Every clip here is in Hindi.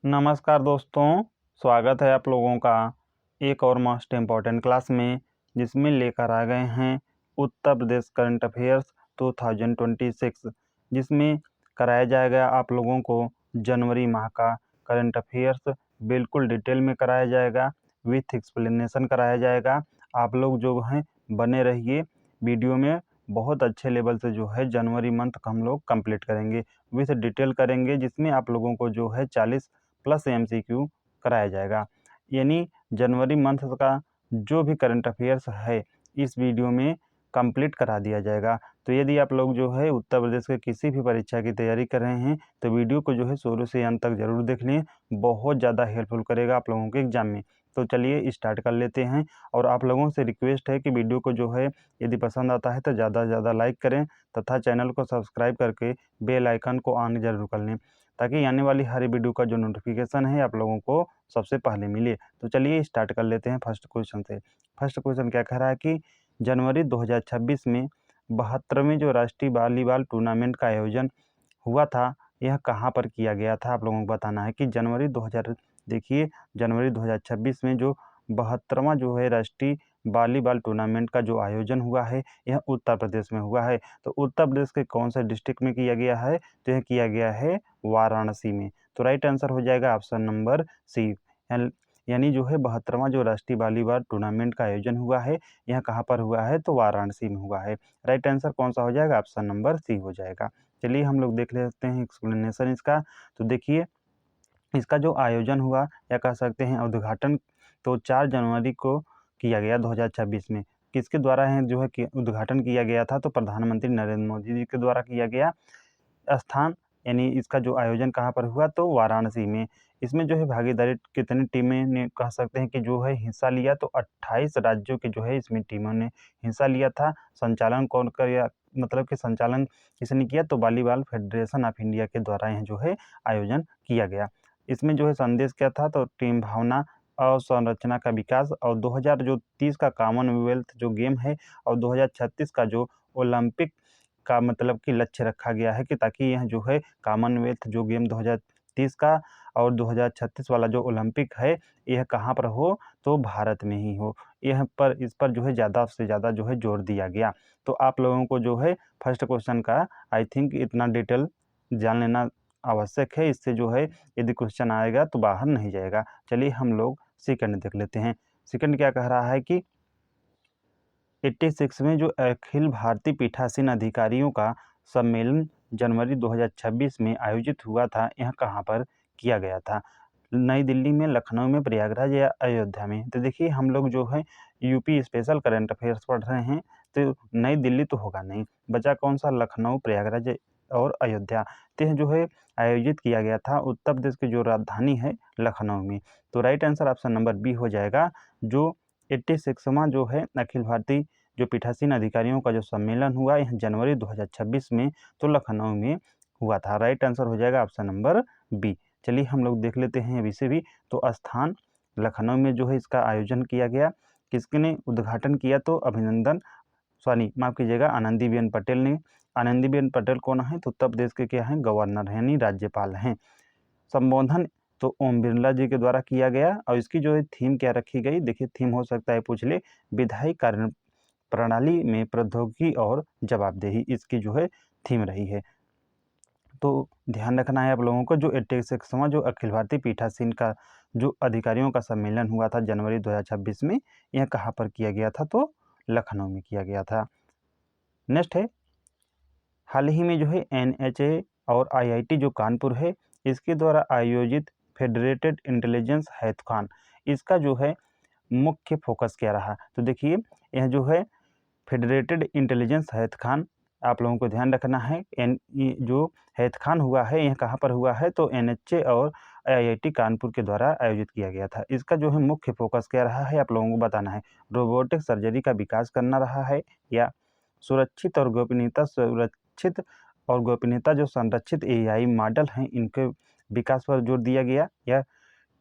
नमस्कार दोस्तों, स्वागत है आप लोगों का एक और मोस्ट इम्पॉर्टेंट क्लास में, जिसमें लेकर आ गए हैं उत्तर प्रदेश करंट अफेयर्स 2026, जिसमें कराया जाएगा आप लोगों को जनवरी माह का करंट अफेयर्स बिल्कुल डिटेल में कराया जाएगा, विथ एक्सप्लेनेशन कराया जाएगा। आप लोग जो हैं बने रहिए वीडियो में। बहुत अच्छे लेवल से जो है जनवरी मंथ का हम लोग कंप्लीट करेंगे, विथ डिटेल करेंगे, जिसमें आप लोगों को जो है 40 प्लस MCQ कराया जाएगा। यानी जनवरी मंथ का जो भी करंट अफेयर्स है इस वीडियो में कंप्लीट करा दिया जाएगा। तो यदि आप लोग जो है उत्तर प्रदेश के किसी भी परीक्षा की तैयारी कर रहे हैं तो वीडियो को जो है शुरू से अंत तक ज़रूर देख लें, बहुत ज़्यादा हेल्पफुल करेगा आप लोगों के एग्जाम में। तो चलिए स्टार्ट कर लेते हैं। और आप लोगों से रिक्वेस्ट है कि वीडियो को जो है यदि पसंद आता है तो ज़्यादा से ज़्यादा लाइक करें तथा चैनल को सब्सक्राइब करके बेल आइकन को ऑन जरूर कर लें, ताकि आने वाली हर वीडियो का जो नोटिफिकेशन है आप लोगों को सबसे पहले मिले। तो चलिए स्टार्ट कर लेते हैं फर्स्ट क्वेश्चन से। फर्स्ट क्वेश्चन क्या कह रहा है कि जनवरी 2026 में 72वें जो राष्ट्रीय वॉलीबॉल टूर्नामेंट का आयोजन हुआ था, यह कहाँ पर किया गया था। आप लोगों को बताना है कि जनवरी 2026 में जो 72वां जो है राष्ट्रीय वॉलीबॉल टूर्नामेंट का जो आयोजन हुआ है यह उत्तर प्रदेश में हुआ है। तो उत्तर प्रदेश के कौन से डिस्ट्रिक्ट में किया गया है, तो यह किया गया है वाराणसी में। तो राइट आंसर हो जाएगा ऑप्शन नंबर सी। यानी जो है 72वां जो राष्ट्रीय वॉलीबॉल टूर्नामेंट का आयोजन हुआ है यह कहाँ पर हुआ है, तो वाराणसी में हुआ है। राइट आंसर कौन सा हो जाएगा, ऑप्शन नंबर सी हो जाएगा। चलिए हम लोग देख लेते हैं एक्सप्लेनेशन इसका। तो देखिए इसका जो आयोजन हुआ या कह सकते हैं उद्घाटन, तो 4 जनवरी को किया गया 2026 में। किसके द्वारा है जो है कि उद्घाटन किया गया था, तो प्रधानमंत्री नरेंद्र मोदी जी के द्वारा किया गया। स्थान यानी इसका जो आयोजन कहाँ पर हुआ, तो वाराणसी में। इसमें जो है भागीदारी कितनी टीमें ने कह सकते हैं कि जो है हिस्सा लिया, तो 28 राज्यों के जो है इसमें टीमों ने हिस्सा लिया था। संचालन कौन कर मतलब कि संचालन किसने किया, तो वॉलीबॉल फेडरेशन ऑफ इंडिया के द्वारा यह जो है आयोजन किया गया। इसमें जो है संदेश क्या था, तो टीम भावना और संरचना का विकास, और 2030 का कॉमनवेल्थ जो गेम है और 2036 का जो ओलंपिक का मतलब कि लक्ष्य रखा गया है कि ताकि यह जो है कॉमनवेल्थ जो गेम 2030 का और 2036 वाला जो ओलंपिक है यह कहाँ पर हो, तो भारत में ही हो। इस पर जो है ज़्यादा से ज़्यादा जो है जोर दिया गया। तो आप लोगों को जो है फर्स्ट क्वेश्चन का आई थिंक इतना डिटेल जान लेना आवश्यक है। इससे जो है यदि क्वेश्चन आएगा तो बाहर नहीं जाएगा। चलिए हम लोग सेकंड देख लेते हैं। सेकंड क्या कह रहा है कि 86 में जो अखिल भारतीय पीठासीन अधिकारियों का सम्मेलन जनवरी 2026 में आयोजित हुआ था, यह कहाँ पर किया गया था। नई दिल्ली में, लखनऊ में, प्रयागराज या अयोध्या में। तो देखिए हम लोग जो है यूपी स्पेशल करंट अफेयर्स पढ़ रहे हैं, तो नई दिल्ली तो होगा नहीं, बचा कौन सा, लखनऊ, प्रयागराज और अयोध्या। तो यह जो है आयोजित किया गया था उत्तर प्रदेश की जो राजधानी है लखनऊ में। तो right answer option number B हो जाएगा। जो 86वां जो है अखिल भारतीय जो पीठासीन अधिकारियों का जो सम्मेलन हुआ यह जनवरी 2026 में तो लखनऊ में हुआ था। राइट आंसर हो जाएगा ऑप्शन नंबर बी। चलिए हम लोग देख लेते हैं अभी से भी। तो स्थान लखनऊ में जो है इसका आयोजन किया गया। किसने उद्घाटन किया, तो अभिनंदन सॉरी माफ़ कीजिएगा आनंदीबेन पटेल ने। आनंदीबेन पटेल कौन है, तो उत्तर प्रदेश के क्या हैं, गवर्नर हैं यानी राज्यपाल हैं। संबोधन तो ओम बिरला जी के द्वारा किया गया। और इसकी जो है थीम क्या रखी गई, देखिए थीम हो सकता है पूछ ले, विधायी कार्य प्रणाली में प्रौद्योगिकी और जवाबदेही, इसकी जो है थीम रही है। तो ध्यान रखना है आप लोगों को, जो 86वां जो अखिल भारतीय पीठासीन का जो अधिकारियों का सम्मेलन हुआ था जनवरी 2026 में, यह कहाँ पर किया गया था, तो लखनऊ में किया गया था। नेक्स्ट है, हाल ही में जो है NHA और IIT जो कानपुर है इसके द्वारा आयोजित फेडरेटेड इंटेलिजेंस हैकाथॉन, इसका जो है मुख्य फोकस क्या रहा। तो देखिए यह जो है फेडरेटेड इंटेलिजेंस हैकाथॉन, आप लोगों को ध्यान रखना है। जो हैकाथॉन हुआ है यह कहाँ पर हुआ है, तो NHA और IIT कानपुर के द्वारा आयोजित किया गया था। इसका जो है मुख्य फोकस क्या रहा है, आप लोगों को बताना है। रोबोटिक सर्जरी का विकास करना रहा है, या सुरक्षित और गोपनीयता जो संरक्षित AI मॉडल हैं इनके विकास पर जोर दिया गया, या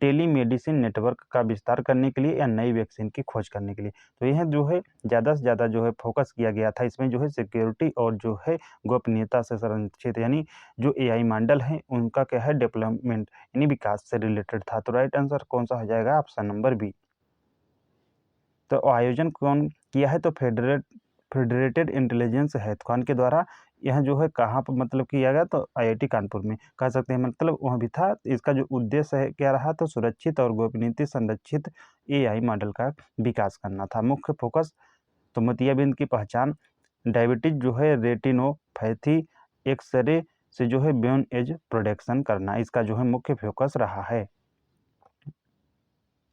टेलीमेडिसिन नेटवर्क का विस्तार करने के लिए या नई वैक्सीन की खोज करने के लिए। तो यह जो है ज़्यादा से ज़्यादा जो है फोकस किया गया था, इसमें जो है सिक्योरिटी और जो है गोपनीयता से संरक्षित, यानी जो एआई मॉडल हैं उनका क्या है डेवलपमेंट यानी विकास से रिलेटेड था। तो राइट आंसर कौन सा हो जाएगा? Option number B. तो आयोजन कौन किया है? तो फेडरेटेड इंटेलिजेंस हैकाथॉन के द्वारा। यह जो है कहाँ पर मतलब किया गया? तो आईआईटी कानपुर में कह सकते हैं, मतलब वहाँ भी था। इसका जो उद्देश्य है क्या रहा? तो सुरक्षित और गोपनीयता संरक्षित एआई मॉडल का विकास करना था। मुख्य फोकस तो मोतियाबिंद की पहचान, डायबिटीज जो है रेटिनोपैथी, एक्सरे से जो है ब्रेन एज प्रोडक्शन करना, इसका जो है मुख्य फोकस रहा है।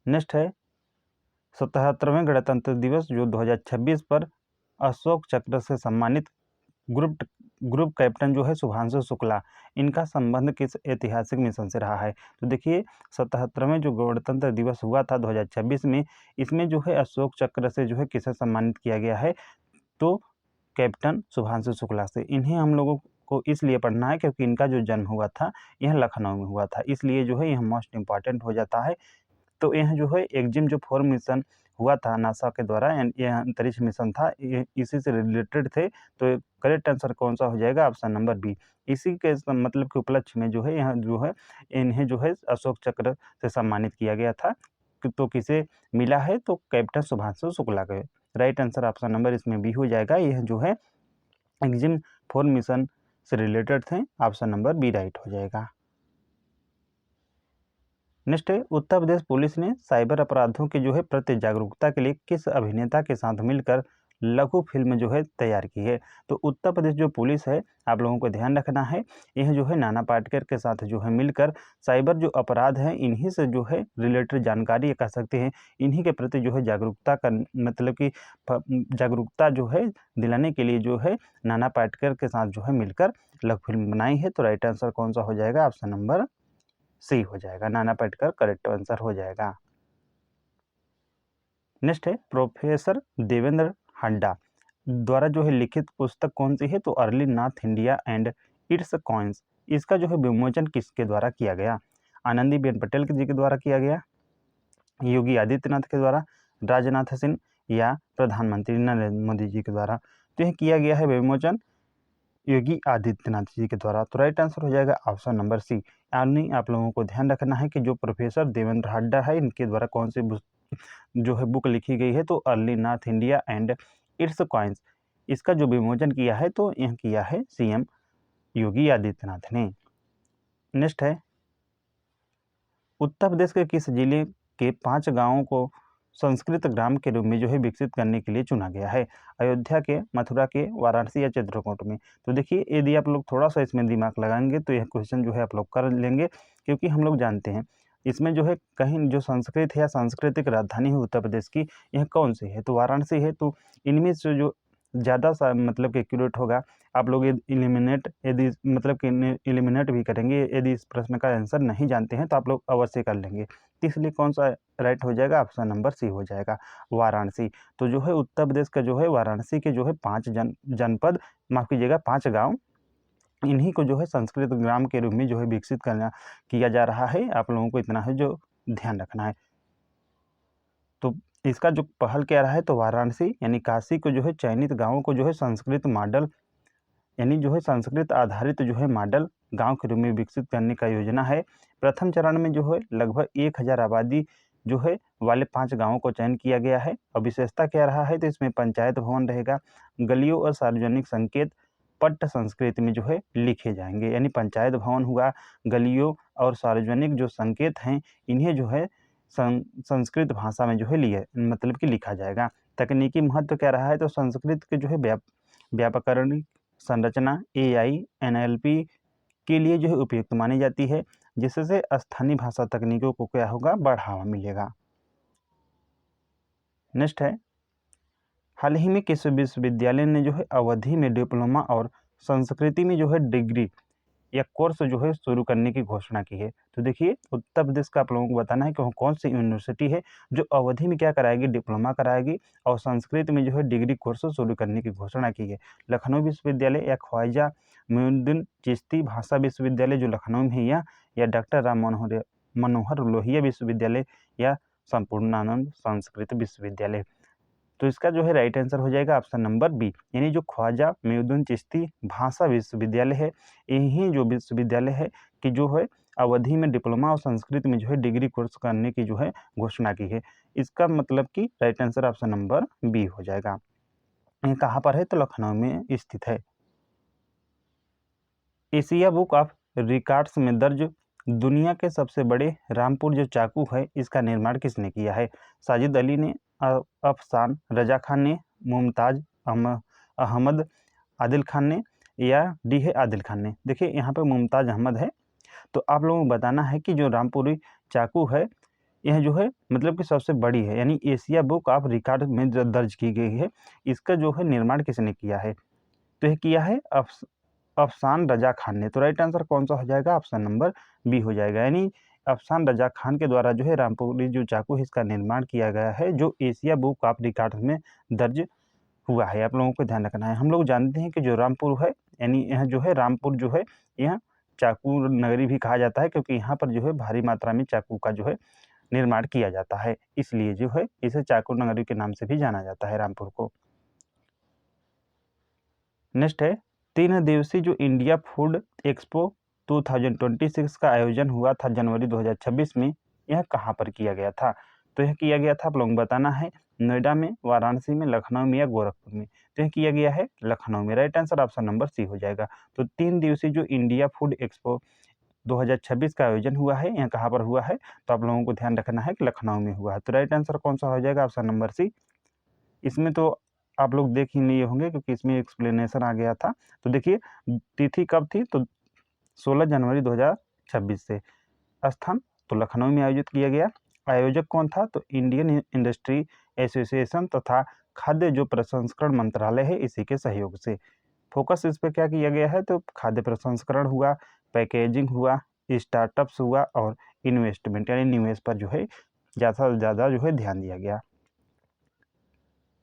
नेक्स्ट है 77वें गणतंत्र दिवस जो 2026 पर अशोक चक्र से सम्मानित ग्रुप कैप्टन जो है शुभांशु शुक्ला, इनका संबंध किस ऐतिहासिक मिशन से रहा है? तो देखिए 77वें जो गणतंत्र दिवस हुआ था 2026 में, इसमें जो है अशोक चक्र से जो है किसे सम्मानित किया गया है? तो कैप्टन शुभांशु शुक्ला से। इन्हें हम लोगों को इसलिए पढ़ना है क्योंकि इनका जो जन्म हुआ था यह लखनऊ में हुआ था, इसलिए जो है यह मोस्ट इम्पॉर्टेंट हो जाता है। तो यह जो है एक्जिम जो 4 मिशन हुआ था नासा के द्वारा, यह अंतरिक्ष मिशन था, ये इसी से रिलेटेड थे। तो करेक्ट आंसर कौन सा हो जाएगा? Option number B. इसी के मतलब के उपलक्ष्य में जो है यहाँ जो है इन्हें जो है अशोक चक्र से सम्मानित किया गया था। तो किसे मिला है? तो कैप्टन शुभांशु शुक्ला को। राइट आंसर ऑप्शन नंबर इसमें बी हो जाएगा। यह जो है एक्जिम 4 मिशन से रिलेटेड थे, ऑप्शन नंबर बी राइट हो जाएगा। नेक्स्ट है उत्तर प्रदेश पुलिस ने साइबर अपराधों के जो है प्रति जागरूकता के लिए किस अभिनेता के साथ मिलकर लघु फिल्म जो है तैयार की है? तो उत्तर प्रदेश जो पुलिस है, आप लोगों को ध्यान रखना है, यह जो है नाना पाटेकर के साथ जो है मिलकर साइबर जो अपराध है इन्हीं से जो है रिलेटेड जानकारी कह सकते हैं, इन्हीं के प्रति जो है जागरूकता का मतलब कि जागरूकता जो है दिलाने के लिए जो है नाना पाटेकर के साथ जो है मिलकर लघु फिल्म बनाई है। तो राइट आंसर कौन सा हो जाएगा? ऑप्शन नंबर सी हो जाएगा, नाना पाटेकर करेक्ट आंसर हो जाएगा। नेक्स्ट है प्रोफेसर देवेंद्र हड्डा द्वारा जो है लिखित पुस्तक कौन सी है? तो early north India and it's coins, इसका जो है विमोचन किसके द्वारा किया गया? आनंदीबेन पटेल जी के द्वारा किया गया, योगी आदित्यनाथ के द्वारा, राजनाथ सिंह या प्रधानमंत्री नरेंद्र मोदी जी के द्वारा? तो यह किया गया है विमोचन योगी आदित्यनाथ जी के द्वारा। तो राइट आंसर हो जाएगा ऑप्शन नंबर सी। यानी आप लोगों को ध्यान रखना है कि जो प्रोफेसर देवेंद्र हड्डा है इनके द्वारा कौन सी जो है बुक लिखी गई है? तो early north India and it's coins, इसका जो विमोचन किया है तो यह किया है सीएम योगी आदित्यनाथ ने। नेक्स्ट है उत्तर प्रदेश के किस जिले के 5 गांवों को संस्कृत ग्राम के रूप में जो है विकसित करने के लिए चुना गया है? अयोध्या के, मथुरा के, वाराणसी या चित्रकूट में? तो देखिए यदि आप लोग थोड़ा सा इसमें दिमाग लगाएंगे तो यह क्वेश्चन जो है आप लोग कर लेंगे, क्योंकि हम लोग जानते हैं इसमें जो है कहीं जो संस्कृत है या सांस्कृतिक राजधानी है उत्तर प्रदेश की, यह कौन सी है? तो वाराणसी है। तो इनमें से जो ज़्यादा सा मतलब कि एक्यूरेट होगा, आप लोग एलिमिनेट यदि मतलब कि एलिमिनेट भी करेंगे, यदि इस प्रश्न का आंसर नहीं जानते हैं तो आप लोग अवश्य कर लेंगे। तो इसलिए कौन सा राइट हो जाएगा? ऑप्शन नंबर सी हो जाएगा, वाराणसी। तो जो है उत्तर प्रदेश का जो है वाराणसी के जो है 5 जनपद, माफ़ कीजिएगा 5 गाँव, इन्हीं को जो है संस्कृत ग्राम के रूप में जो है विकसित किया जा रहा है। आप लोगों को इतना है जो ध्यान रखना है। तो इसका जो पहल क्या रहा है? तो वाराणसी यानी काशी को जो है चयनित गाँवों को जो है संस्कृत मॉडल यानी जो है संस्कृत आधारित जो है मॉडल गांव के रूप में विकसित करने का योजना है। प्रथम चरण में जो है लगभग 1000 आबादी जो है वाले 5 गांवों को चयन किया गया है। और विशेषता क्या रहा है? तो इसमें पंचायत भवन रहेगा, गलियों और सार्वजनिक संकेत पट्ट संस्कृत में जो है लिखे जाएंगे, यानी पंचायत भवन हुआ, गलियों और सार्वजनिक जो संकेत हैं इन्हें जो है संस्कृत भाषा में जो है लिए मतलब कि लिखा जाएगा। तकनीकी महत्व क्या रहा है? तो संस्कृत के जो है व्यापकरणिक संरचना एआई एनएलपी के लिए जो है उपयुक्त मानी जाती है, जिससे स्थानीय भाषा तकनीकों को क्या होगा? बढ़ावा मिलेगा। नेक्स्ट है हाल ही में किस विश्वविद्यालय ने जो है अवधि में डिप्लोमा और संस्कृति में जो है डिग्री या कोर्स जो है शुरू करने की घोषणा की है? तो देखिए उत्तर प्रदेश का आप लोगों को बताना है कि कौन सी यूनिवर्सिटी है जो अवधि में क्या कराएगी? डिप्लोमा कराएगी और संस्कृत में जो है डिग्री कोर्स शुरू करने की घोषणा की है। लखनऊ विश्वविद्यालय या ख्वाजा मोइनुद्दीन चिश्ती भाषा विश्वविद्यालय जो लखनऊ में है या डॉक्टर राम मनोहर मनोहर लोहिया विश्वविद्यालय या संपूर्णानंद संस्कृत विश्वविद्यालय। तो इसका जो है राइट आंसर हो जाएगा ऑप्शन नंबर बी, यानी जो ख्वाजा मोइनुद्दीन चिश्ती भाषा विश्वविद्यालय है, यही जो विश्वविद्यालय है कि जो है अवधि में डिप्लोमा और संस्कृत में जो है डिग्री कोर्स करने की जो है घोषणा की है। इसका मतलब कि right answer option number B हो जाएगा। ये कहाँ पर है? तो लखनऊ में स्थित है। एशिया बुक ऑफ रिकॉर्ड्स में दर्ज दुनिया के सबसे बड़े रामपुर जो चाकू है, इसका निर्माण किसने किया है? साजिद अली ने, अफसान रजा खान ने, मुमताज अहमद आदिल खान ने, या डी है आदिल खान ने। देखिए यहाँ पे मुमताज अहमद है। तो आप लोगों को बताना है कि जो रामपुरी चाकू है, यह जो है मतलब कि सबसे बड़ी है, यानी एशिया बुक ऑफ रिकॉर्ड में दर्ज की गई है। इसका जो है निर्माण किसने किया है? तो यह किया है अफसान रजा खान ने। तो राइट आंसर कौन सा हो जाएगा? ऑप्शन नंबर बी हो जाएगा, यानी अफसान रजा खान के द्वारा जो है रामपुरी जो चाकू है, इसका निर्माण किया गया है, जो एशिया बुक ऑफ रिकॉर्ड में दर्ज हुआ है। आप लोगों को ध्यान रखना है। हम लोग जानते हैं कि जो रामपुर है, यानी यह जो है रामपुर जो है, यह चाकू नगरी भी कहा जाता है, क्योंकि यहाँ पर जो है भारी मात्रा में चाकू का जो है निर्माण किया जाता है, इसलिए जो है इसे चाकू नगरी के नाम से भी जाना जाता है रामपुर को। नेक्स्ट है 3 दिवसीय जो इंडिया फूड एक्सपो 2026 का आयोजन हुआ था जनवरी 2026 में, यह कहाँ पर किया गया था? तो यह किया गया था, आप लोगों को बताना है, नोएडा में, वाराणसी में, लखनऊ में या गोरखपुर में। तो यह किया गया है लखनऊ में। Right answer option number C हो जाएगा। तो 3 दिवसीय जो इंडिया फूड एक्सपो 2026 का आयोजन हुआ है, यह कहाँ पर हुआ है? तो आप लोगों को ध्यान रखना है कि लखनऊ में हुआ है। तो राइट आंसर कौन सा हो जाएगा? Option number C. इसमें तो आप लोग देख ही लिए होंगे, क्योंकि इसमें एक्सप्लेनेशन आ गया था। तो देखिए तिथि कब थी? तो 16 जनवरी 2026 से। स्थान तो लखनऊ में आयोजित किया गया। आयोजक कौन था? तो इंडियन इंडस्ट्री एसोसिएशन तथा खाद्य जो प्रसंस्करण मंत्रालय है, इसी के सहयोग से। फोकस इस पर क्या किया गया है? तो खाद्य प्रसंस्करण हुआ, पैकेजिंग हुआ, स्टार्टअप्स हुआ और इन्वेस्टमेंट यानी निवेश पर जो है ज़्यादा से ज़्यादा जो है ध्यान दिया गया।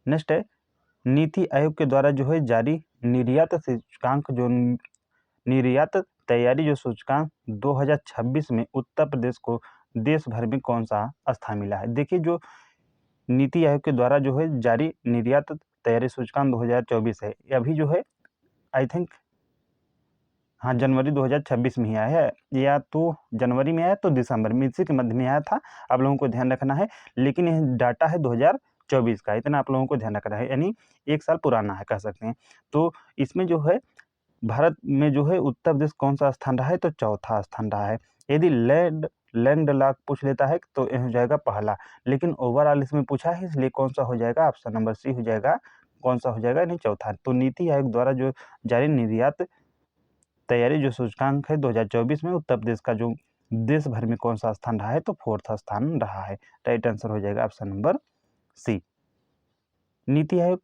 नेक्स्ट है नीति आयोग के द्वारा जो है जारी निर्यात सूचकांक जो निर्यात तैयारी जो सूचकांक 2026 में उत्तर प्रदेश को देश भर में कौन सा स्थान मिला है? देखिए जो नीति आयोग के द्वारा जो है जारी निर्यात तैयारी सूचकांक 2024 है, अभी जो है आई थिंक हाँ जनवरी 2026 में ही आया है, या तो जनवरी में आया तो दिसंबर में, इसी के मध्य में आया था। आप लोगों को ध्यान रखना है, लेकिन यह डाटा है 2024 का, इतना आप लोगों को ध्यान रखना है, यानी 1 साल पुराना है कह सकते हैं। तो इसमें जो है भारत में जो है उत्तर प्रदेश कौन सा स्थान रहा है? तो चौथा स्थान रहा है। यदि लैंडमार्क पूछ लेता है तो यह हो जाएगा पहला, लेकिन ओवरऑल इसमें पूछा है, इसलिए कौन सा हो जाएगा? ऑप्शन नंबर सी हो जाएगा। कौन सा हो जाएगा? नहीं, चौथा। तो नीति आयोग द्वारा जो जारी निर्यात तैयारी जो सूचकांक है 2024 में उत्तर प्रदेश का जो देश भर में कौन सा स्थान रहा है? तो 4था स्थान रहा है। राइट आंसर हो जाएगा ऑप्शन नंबर सी। नीति आयोग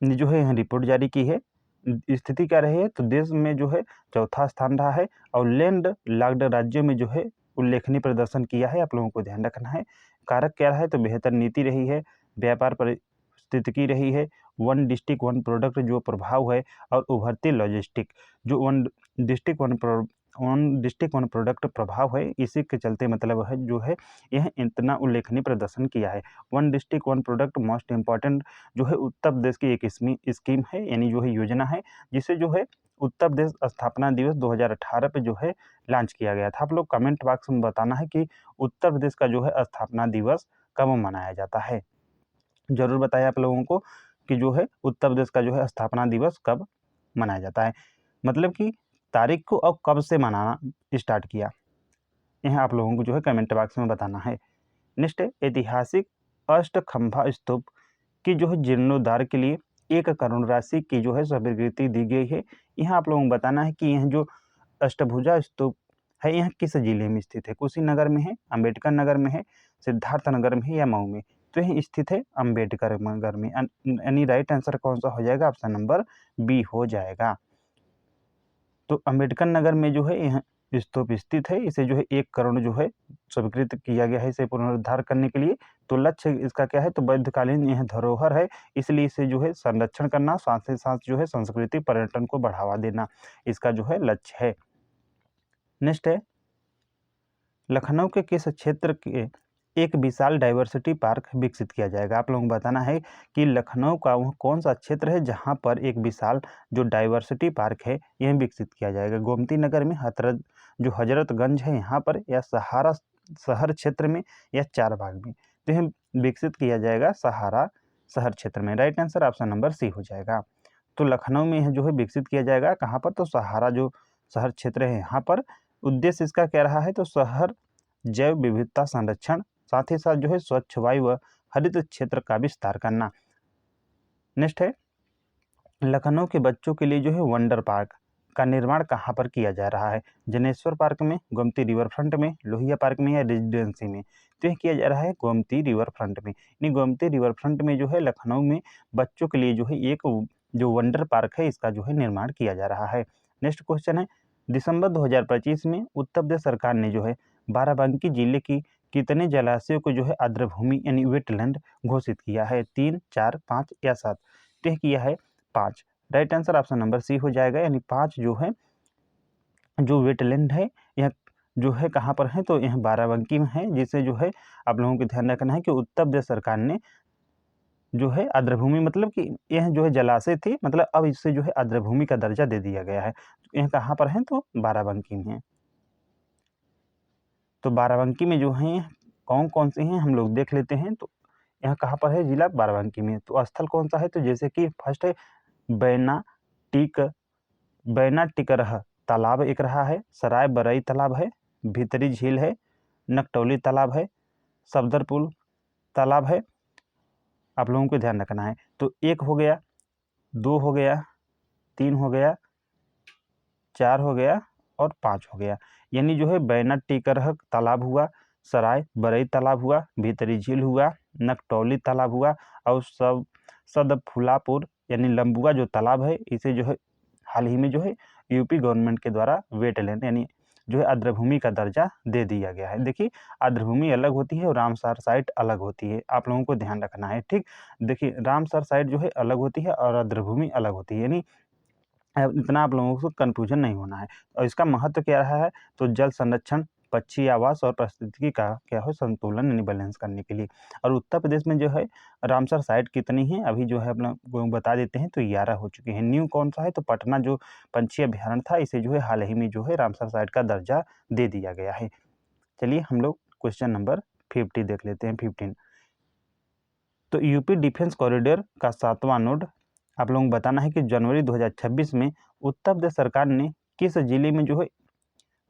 ने जो है यहाँ रिपोर्ट जारी की है। स्थिति क्या रही है? तो देश में जो है चौथा स्थान रहा है और लैंड लॉक्ड राज्यों में जो है उल्लेखनीय प्रदर्शन किया है। आप लोगों को ध्यान रखना है। कारक क्या रहा है? तो बेहतर नीति रही है, व्यापार परिस्थितिकी रही है, वन डिस्ट्रिक्ट वन प्रोडक्ट जो प्रभाव है, और उभरती लॉजिस्टिक जो वन डिस्ट्रिक्ट वन प्रोडक्ट प्रभाव है, इसी के चलते मतलब है जो है यह इतना उल्लेखनीय प्रदर्शन किया है। One district one product most important जो है उत्तर प्रदेश की एक स्कीम है, यानी जो है योजना है, जिसे जो है उत्तर प्रदेश स्थापना दिवस 2018 पे जो है लॉन्च किया गया था। आप लोग कमेंट बॉक्स में बताना है कि उत्तर प्रदेश का जो है स्थापना दिवस कब मनाया जाता है। जरूर बताएं आप लोगों को कि जो है उत्तर प्रदेश का जो है स्थापना दिवस कब मनाया जाता है, मतलब कि तारीख को अब कब से मनाना स्टार्ट किया, यह आप लोगों को जो है कमेंट बॉक्स में बताना है। नेक्स्ट है ऐतिहासिक अष्टखंभा स्तूप की जो है जीर्णोद्धार के लिए 1 करोड़ राशि की जो है स्वीकृति दी गई है। यहाँ आप लोगों को बताना है कि यह जो अष्टभुजा स्तूप है, यह किस जिले में स्थित है? कुशीनगर में है, अंबेडकर नगर में है, सिद्धार्थ नगर में है या मऊ में? तो यह स्थित है अंबेडकर नगर में, यानी राइट आंसर कौन सा हो जाएगा? ऑप्शन नंबर बी हो जाएगा। तो अंबेडकर नगर में जो है यह स्तूप स्थित है। इसे जो है 1 करोड़ जो है स्वीकृत किया गया है इसे पुनरुद्धार करने के लिए। तो लक्ष्य इसका क्या है? तो वैधकालीन यह धरोहर है, इसलिए इसे जो है संरक्षण करना, साथ ही साथ जो है संस्कृति पर्यटन को बढ़ावा देना, इसका जो है लक्ष्य है। नेक्स्ट है लखनऊ के किस क्षेत्र के एक विशाल डाइवर्सिटी पार्क विकसित किया जाएगा? आप लोगों को बताना है कि लखनऊ का वह कौन सा क्षेत्र है जहां पर एक विशाल जो डाइवर्सिटी पार्क है यह विकसित किया जाएगा। गोमती नगर में, जो हजरतगंज है यहाँ पर, या सहारा शहर क्षेत्र में, या चारबाग में? तो यह विकसित किया जाएगा सहारा शहर क्षेत्र में। Right answer option number C हो जाएगा। तो लखनऊ में यह जो है विकसित किया जाएगा कहाँ पर? तो सहारा जो शहर क्षेत्र है यहाँ पर। उद्देश्य इसका क्या रहा है? तो शहर जैव विविधता संरक्षण, साथ ही साथ जो है स्वच्छ वायु व हरित क्षेत्र का विस्तार करना। नेक्स्ट है, लखनऊ के बच्चों के लिए जो है वंडर पार्क का निर्माण कहाँ पर किया जा रहा है? जनेश्वर पार्क में, गोमती रिवर फ्रंट में, लोहिया पार्क में, या रेजिडेंसी में? तो यह किया जा रहा है गोमती रिवर फ्रंट में। यानी गोमती रिवर फ्रंट में जो है लखनऊ में बच्चों के लिए जो है एक जो वंडर पार्क है इसका जो है निर्माण किया जा रहा है। नेक्स्ट क्वेश्चन है, दिसंबर 2025 में उत्तर प्रदेश सरकार ने जो है बाराबंकी जिले की कितने जलाशयों को जो है आर्द्रभूमि यानी वेटलैंड घोषित किया है? 3, 4, 5 या 7? तो यह किया है 5। Right answer option number C हो जाएगा। यानी 5 जो है जो वेटलैंड है यह जो है कहाँ पर है? तो यह बाराबंकी में है, जिसे जो है आप लोगों को ध्यान रखना है कि उत्तर प्रदेश सरकार ने जो है आर्द्रभूमि, मतलब कि यह जो है जलाशय थी, मतलब अब इससे जो है आर्द्रभूमि का दर्जा दे दिया गया है। यह कहाँ पर है? तो बाराबंकी में है। तो बाराबंकी में जो है कौन कौन से हैं हम लोग देख लेते हैं। तो यहाँ कहाँ पर है? जिला बाराबंकी में। तो स्थल कौन सा है? तो जैसे कि फर्स्ट है बैना टिकरह तालाब एक रहा है, सराय बरई तालाब है, भीतरी झील है, नकटौली तालाब है, सफदरपुर तालाब है। आप लोगों को ध्यान रखना है। तो 1 हो गया, 2 हो गया, 3 हो गया, 4 हो गया और 5 हो गया। यानी जो है बैना टिकरह तालाब हुआ, सराय बरई तालाब हुआ, भीतरी झील हुआ, नकटौली तालाब हुआ, और सदफुलापुर यानी लंबुआ जो तालाब है इसे जो है हाल ही में जो है यूपी गवर्नमेंट के द्वारा वेटलैंड यानी जो है आर्द्रभूमि का दर्जा दे दिया गया है। देखिए आर्द्रभूमि अलग होती है और रामसर साइट अलग होती है, आप लोगों को ध्यान रखना है। ठीक, देखिए रामसर साइट जो है अलग होती है और आर्द्रभूमि अलग होती है। यानी इतना आप लोगों को कन्फ्यूजन नहीं होना है। और इसका महत्व क्या रहा है? तो जल संरक्षण, पक्षी आवास और पारिस्थितिकी का क्या हो संतुलन यानी बैलेंस करने के लिए। और उत्तर प्रदेश में जो है रामसर साइट कितनी है अभी जो है अपना बता देते हैं। तो 11 हो चुके हैं। न्यू कौन सा है? तो पटना जो पंछी अभ्यारण्य था इसे जो है हाल ही में जो है रामसर साइट का दर्जा दे दिया गया है। चलिए हम लोग क्वेश्चन नंबर 50 देख लेते हैं। 15, तो यूपी डिफेंस कॉरिडोर का 7वां नोड आप लोगों को बताना है कि जनवरी 2026 में उत्तर प्रदेश सरकार ने किस जिले में जो है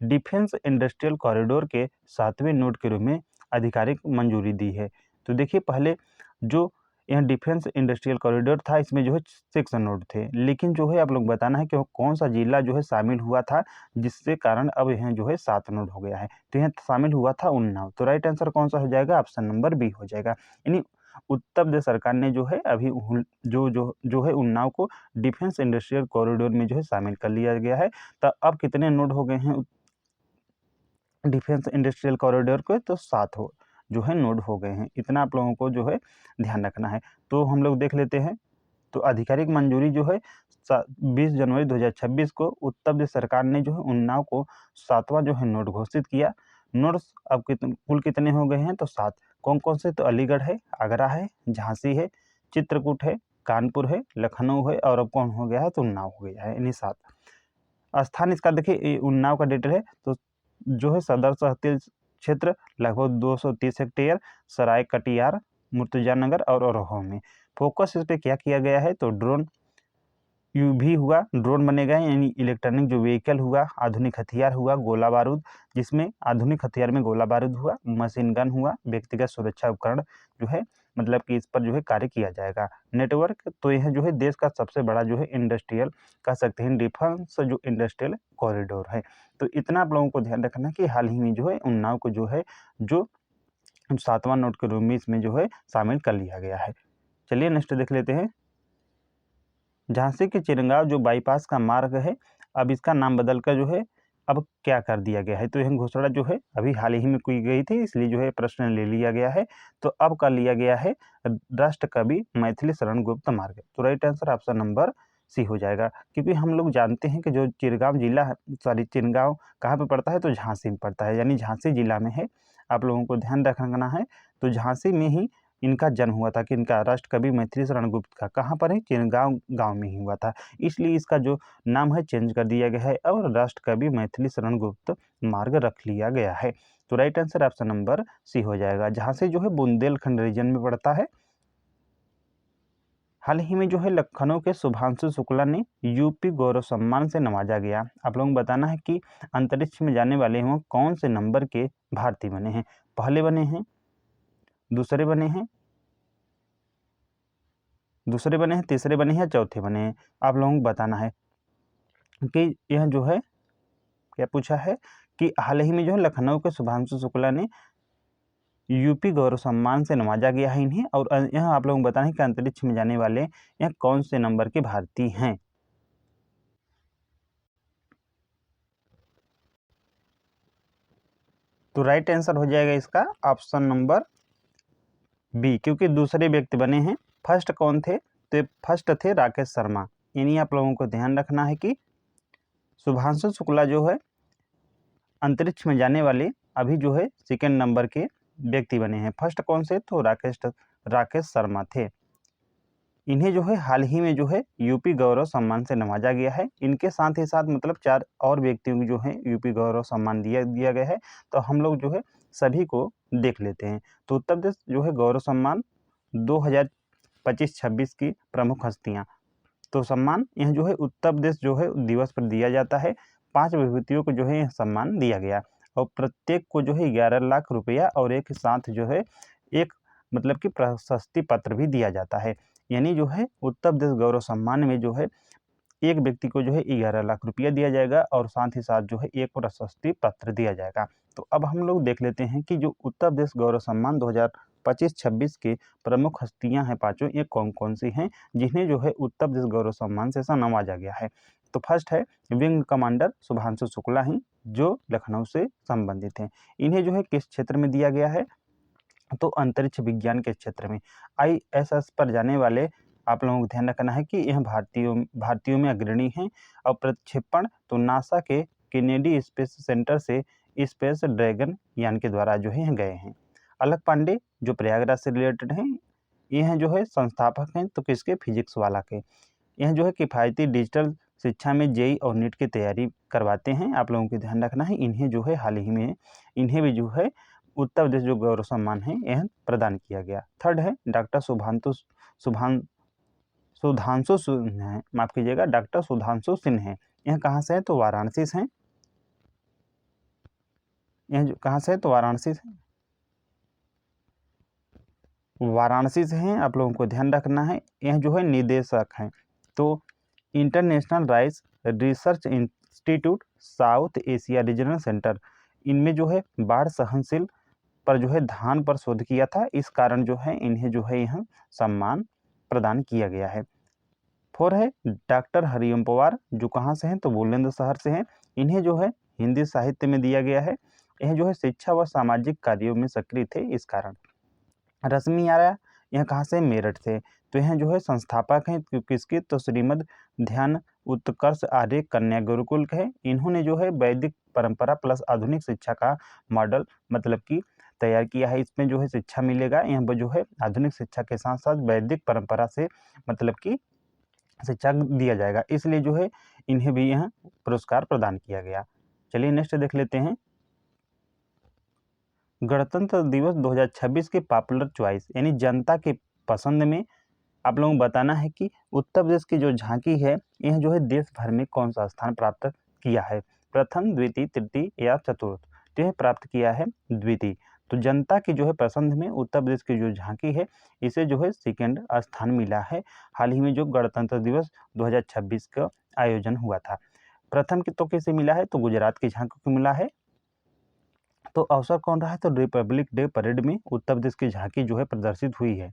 डिफेंस इंडस्ट्रियल कॉरिडोर के 7वें नोड के रूप में आधिकारिक मंजूरी दी है। तो देखिए पहले जो यह डिफेंस इंडस्ट्रियल कॉरिडोर था इसमें जो है 6 नोड थे, लेकिन जो है आप लोग बताना है कि कौन सा जिला जो है शामिल हुआ था जिससे कारण अब यह जो है 7 नोड हो गया है। तो यह शामिल हुआ था उन्नाव। तो राइट आंसर कौन सा हो जाएगा? ऑप्शन नंबर बी हो जाएगा। यानी उत्तर प्रदेश सरकार ने जो है अभी जो है उन्नाव को डिफेंस इंडस्ट्रियल कॉरिडोर में जो है शामिल कर लिया गया है। तो अब कितने नोड हो गए हैं डिफेंस इंडस्ट्रियल कॉरिडोर के? तो 7 जो है नोड हो गए हैं। इतना आप लोगों को जो है ध्यान रखना है। तो हम लोग देख लेते हैं। तो आधिकारिक मंजूरी जो है 20 जनवरी 2026 को उत्तर प्रदेश सरकार ने जो है उन्नाव को 7वां जो है नोड घोषित किया। नोड्स अब कुल कितने हो गए हैं? तो 7। कौन कौन से? तो अलीगढ़ है, आगरा है, झांसी है, चित्रकूट है, कानपुर है, लखनऊ है, और अब कौन हो गया है? तो उन्नाव हो गया है। यानी 7 स्थान इसका देखिए उन्नाव का डिटेल है। तो जो है सदर तहसील क्षेत्र लगभग 230 हेक्टेयर, सराय कटियार, मुर्तुजानगर और अरोहा में। फोकस इस पे क्या किया गया है? तो ड्रोन यूवी हुआ, ड्रोन बनेगा यानी इलेक्ट्रॉनिक जो व्हीकल हुआ, आधुनिक हथियार हुआ, गोला बारूद जिसमें आधुनिक हथियार में गोला बारूद हुआ, मशीन गन हुआ, व्यक्तिगत सुरक्षा उपकरण जो है मतलब कि इस पर जो है कार्य किया जाएगा। नेटवर्क, तो यह जो है देश का सबसे बड़ा जो है इंडस्ट्रियल कह सकते हैं डिफेंस जो इंडस्ट्रियल कॉरिडोर है। तो इतना आप लोगों को ध्यान रखना कि हाल ही में जो है उन्नाव को जो है जो 7वां नोड के रूप में इसमें जो है शामिल कर लिया गया है। चलिए नेक्स्ट देख लेते हैं। झांसी के चिरंगाव जो बाईपास का मार्ग है अब इसका नाम बदलकर जो है अब क्या कर दिया गया है? तो यह घोषणा जो है अभी हाल ही में की गई थी, इसलिए जो है प्रश्न ले लिया गया है। तो अब कर लिया गया है राष्ट्रकवि मैथिली शरण गुप्त मार्ग। तो right answer option number C हो जाएगा, क्योंकि हम लोग जानते हैं कि जो चिरगांव जिला है, चिरगांव कहाँ पे पड़ता है, तो झांसी में पड़ता है, यानी झांसी जिला में है। आप लोगों को ध्यान रखना है। तो झांसी में ही इनका जन्म हुआ था, कि इनका राष्ट्र कवि मैथिली शरण गुप्त का कहाँ पर है, चिरगांव गांव में ही हुआ था। इसलिए इसका जो नाम है चेंज कर दिया गया है और राष्ट्र कवि मैथिली शरण गुप्त मार्ग रख लिया गया है। तो right answer option number C हो जाएगा। झांसी जो है बुंदेलखंड रीजन में पड़ता है। हाल ही में जो है लखनऊ के शुभांशु शुक्ला ने यूपी गौरव सम्मान से नवाजा गया। आप लोगों को बताना है कि अंतरिक्ष में जाने वाले वो कौन से नंबर के भारतीय बने हैं। पहले बने हैं, दूसरे बने हैं, तीसरे बने हैं या चौथे बने हैं। आप लोगों को बताना है कि यह जो है क्या पूछा है कि हाल ही में जो है लखनऊ के शुभांशु शुक्ला ने यूपी गौरव सम्मान से नवाजा गया है इन्हें। और यह आप लोगों को बताना है कि अंतरिक्ष में जाने वाले यह कौन से नंबर के भारतीय हैं। तो राइट आंसर हो जाएगा इसका ऑप्शन नंबर बी, क्योंकि दूसरे व्यक्ति बने हैं। फर्स्ट कौन थे, तो फर्स्ट थे राकेश शर्मा। यानी आप लोगों को ध्यान रखना है कि शुभांशु शुक्ला जो है अंतरिक्ष में जाने वाले अभी जो है सेकेंड नंबर के व्यक्ति बने हैं। फर्स्ट कौन से, तो राकेश शर्मा थे। इन्हें जो है हाल ही में जो है यूपी गौरव सम्मान से नवाजा गया है। इनके साथ ही साथ मतलब 4 और व्यक्तियों को जो है यूपी गौरव सम्मान दिया गया है। तो हम लोग जो है सभी को देख लेते हैं। तो उत्तर प्रदेश जो है गौरव सम्मान 2025-26 की प्रमुख हस्तियां। तो सम्मान यह जो है उत्तर प्रदेश जो है दिवस पर दिया जाता है। 5 विभूतियों को जो है यह सम्मान दिया गया और प्रत्येक को जो है 11 लाख रुपया और एक साथ जो है एक मतलब कि प्रशस्ति पत्र भी दिया जाता है। यानी जो है उत्तर प्रदेश गौरव सम्मान में जो है एक व्यक्ति को जो है 11 लाख रुपया दिया जाएगा और साथ ही साथ जो है एक प्रशस्ति पत्र दिया जाएगा। तो अब हम लोग देख लेते हैं कि जो उत्तर प्रदेश गौरव सम्मान 2025-26 के प्रमुख हस्तियां हैं पांचों, ये कौन कौन सी हैं जिन्हें जो है उत्तर प्रदेश गौरव सम्मान से नवाजा गया है। तो फर्स्ट है विंग कमांडर शुभांशु शुक्ला ही, जो लखनऊ से संबंधित हैं। इन्हें जो है किस क्षेत्र में दिया गया है, तो अंतरिक्ष विज्ञान के क्षेत्र में। ISS पर जाने वाले आप लोगों को ध्यान रखना है कि यह भारतीयों में अग्रणी हैं। और प्रक्षेपण तो नासा के केनेडी स्पेस सेंटर से स्पेस ड्रैगन यान के द्वारा जो है गए हैं। अलक पांडे जो प्रयागराज से रिलेटेड हैं, यह जो है संस्थापक हैं तो किसके, फिजिक्स वाला के। यह जो है किफ़ायती डिजिटल शिक्षा में जेई और नीट की तैयारी करवाते हैं। आप लोगों को ध्यान रखना है। इन्हें जो है हाल ही में इन्हें भी जो है उत्तर प्रदेश जो गौरव सम्मान है यह प्रदान किया गया। थर्ड है डॉक्टर सुधांशु सिन्हा, माफ कीजिएगा, डॉक्टर सुधांशु सिन्हा। यह कहाँ से है, तो वाराणसी से हैं। यह जो कहाँ से है, तो वाराणसी से हैं। आप लोगों को ध्यान रखना है। यह जो है निदेशक हैं। तो international rice research institute south Asia regional centre, इनमें जो है बाढ़ सहनशील पर जो है धान पर शोध किया था। इस कारण जो है इन्हें जो है यह सम्मान प्रदान किया गया है। 4 है डॉक्टर हरिओम पवार, जो कहाँ से हैं, तो बुलंदशहर से हैं। इन्हें जो है हिंदी साहित्य में दिया गया है। यह जो है शिक्षा व सामाजिक कार्यों में सक्रिय थे, इस कारण। रश्मि आर्या, यह कहाँ से, मेरठ से। तो यह जो है संस्थापक हैं किसके, तो श्रीमद ध्यान उत्कर्ष आर्य कन्या गुरुकुल के हैं। इन्होंने जो है वैदिक परंपरा प्लस आधुनिक शिक्षा का मॉडल मतलब कि तैयार किया है। इसमें जो है शिक्षा मिलेगा, यह जो है आधुनिक शिक्षा के साथ साथ वैदिक परंपरा से मतलब कि शिक्षा दिया जाएगा। इसलिए जो है इन्हें भी यह पुरस्कार प्रदान किया गया। चलिए नेक्स्ट देख लेते हैं। गणतंत्र दिवस 2026 के पॉपुलर चॉइस यानी जनता के पसंद में आप लोगों को बताना है कि उत्तर प्रदेश की जो झांकी है यह जो है देश भर में कौन सा स्थान प्राप्त किया है, प्रथम, द्वितीय, तृतीय या चतुर्थ। तो यह प्राप्त किया है द्वितीय। तो जनता की जो है पसंद में उत्तर प्रदेश की जो झांकी है इसे जो है सेकेंड स्थान मिला है। हाल ही में जो गणतंत्र दिवस 2026 का आयोजन हुआ था, प्रथम की तो किसे मिला है, तो गुजरात की झांकी को मिला है। तो अवसर कौन रहा है, तो रिपब्लिक डे परेड में उत्तर प्रदेश की झांकी जो है प्रदर्शित हुई है।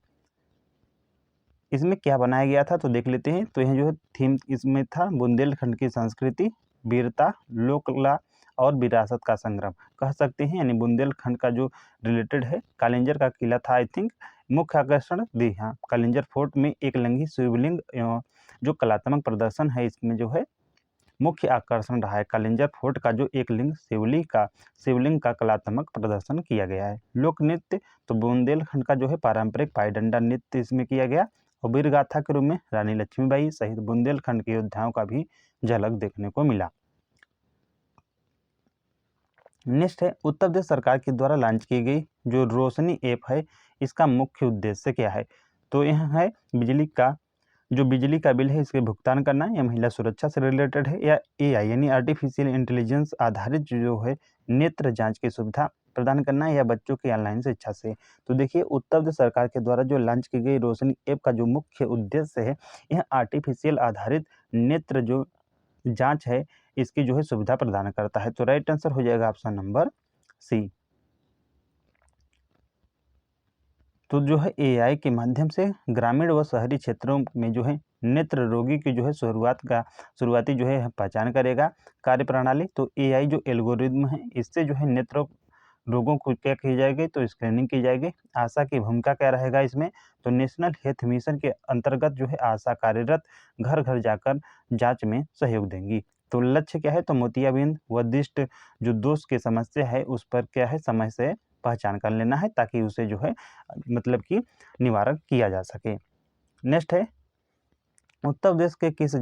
इसमें क्या बनाया गया था, तो देख लेते हैं। तो यह जो है थीम इसमें था बुंदेलखंड की संस्कृति, वीरता, लोक कला और विरासत का संग्राम कह सकते हैं। यानी बुंदेलखंड का जो रिलेटेड है, कालिंजर का किला था आई थिंक। मुख्य आकर्षण दी, हाँ, कालिंजर फोर्ट में एक लंगी शिवलिंग जो कलात्मक प्रदर्शन है इसमें जो है मुख्य आकर्षण रहा है कालिंजर फोर्ट का जो एक लिंग शिवलिंग का कलात्मक प्रदर्शन किया गया है। लोक नृत्य तो बुंदेलखंड का जो है पारंपरिक पाईडंडा नृत्य इसमें किया गया और वीर गाथा के रूप में रानी लक्ष्मीबाई सहित बुंदेलखंड के योद्धाओं का भी झलक देखने को मिला। नेक्स्ट है उत्तर प्रदेश सरकार के द्वारा लॉन्च की गई जो रोशनी ऐप है इसका मुख्य उद्देश्य क्या है। तो यह है बिजली का बिल है इसके भुगतान करना या महिला सुरक्षा से रिलेटेड है या AI यानी आर्टिफिशियल इंटेलिजेंस आधारित जो है नेत्र जांच की सुविधा प्रदान करना है या बच्चों की ऑनलाइन शिक्षा से। तो देखिए उत्तर प्रदेश सरकार के द्वारा जो लॉन्च की गई रोशनी ऐप का जो मुख्य उद्देश्य है यह आर्टिफिशियल आधारित नेत्र जो जांच है इसकी जो है सुविधा प्रदान करता है। तो राइट आंसर हो जाएगा ऑप्शन नंबर सी। तो जो है AI के माध्यम से ग्रामीण व शहरी क्षेत्रों में जो है नेत्र रोगी की जो है शुरुआती जो है पहचान करेगा। कार्यप्रणाली तो AI जो एल्गोरिदम है इससे जो है नेत्र रोगों को क्या की जाएगी तो स्क्रीनिंग की जाएगी। आशा की भूमिका क्या रहेगा इसमें तो नेशनल हेल्थ मिशन के अंतर्गत जो है आशा कार्यरत घर घर जाकर जांच में सहयोग देंगी। तो लक्ष्य क्या है तो मोतियाबिंद व दृष्ट जो दोष की समस्या है उस पर क्या है समय से पहचान कर लेना है ताकि उसे जो है मतलब कि निवारण किया जा सके। नेक्स्ट है उत्तर प्रदेश के किस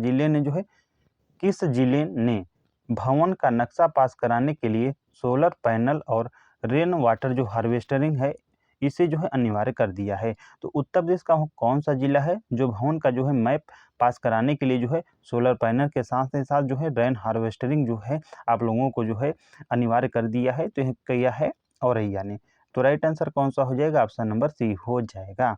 जिले ने भवन का नक्शा पास कराने के लिए सोलर पैनल और रेन वाटर जो हार्वेस्टरिंग है इसे जो है अनिवार्य कर दिया है। तो उत्तर प्रदेश का कौन सा जिला है जो भवन का जो है मैप पास कराने के लिए जो है सोलर पैनल के साथ जो है रेन हार्वेस्टरिंग जो है आप लोगों को जो है अनिवार्य कर दिया है। तो यह किया है औरैया ने। तो राइट आंसर कौन सा हो जाएगा ऑप्शन नंबर सी हो जाएगा।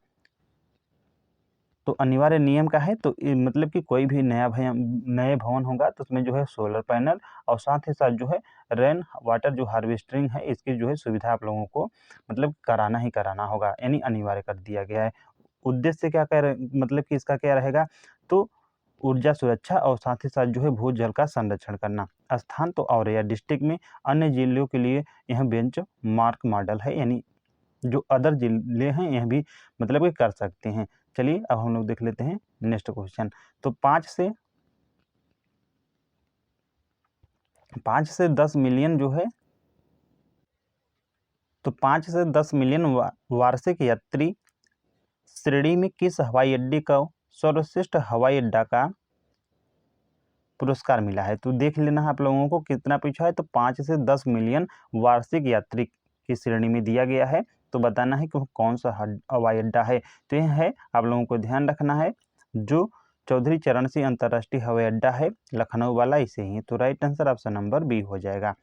तो अनिवार्य नियम का है तो मतलब कि कोई भी नए भवन होगा तो उसमें जो है सोलर पैनल और साथ ही साथ जो है रेन वाटर जो हार्वेस्टरिंग है इसकी जो है सुविधा आप लोगों को मतलब कराना ही कराना होगा यानी अनिवार्य कर दिया गया है। उद्देश्य क्या मतलब कि इसका क्या रहेगा तो ऊर्जा सुरक्षा और साथ ही साथ जो है भूजल का संरक्षण करना। स्थान तो औरैया डिस्ट्रिक्ट में, अन्य जिलों के लिए यह बेंच मार्क मॉडल है यानी जो अदर जिले हैं यह भी मतलब कि कर सकते हैं। चलिए अब हम लोग देख लेते हैं नेक्स्ट क्वेश्चन। तो 5 से 10 मिलियन जो है तो 5 से 10 मिलियन वार्षिक यात्री श्रेणी में किस हवाई अड्डे को सर्वश्रेष्ठ हवाई अड्डा का पुरस्कार मिला है। तो देख लेना है आप लोगों को कितना पूछा है तो 5 से 10 मिलियन वार्षिक यात्री की श्रेणी में दिया गया है। तो बताना है कि वो कौन सा हवाई अड्डा है। तो यह है आप लोगों को ध्यान रखना है जो चौधरी चरण सिंह अंतर्राष्ट्रीय हवाई अड्डा है लखनऊ वाला इसे ही। तो right answer option number B हो जाएगा।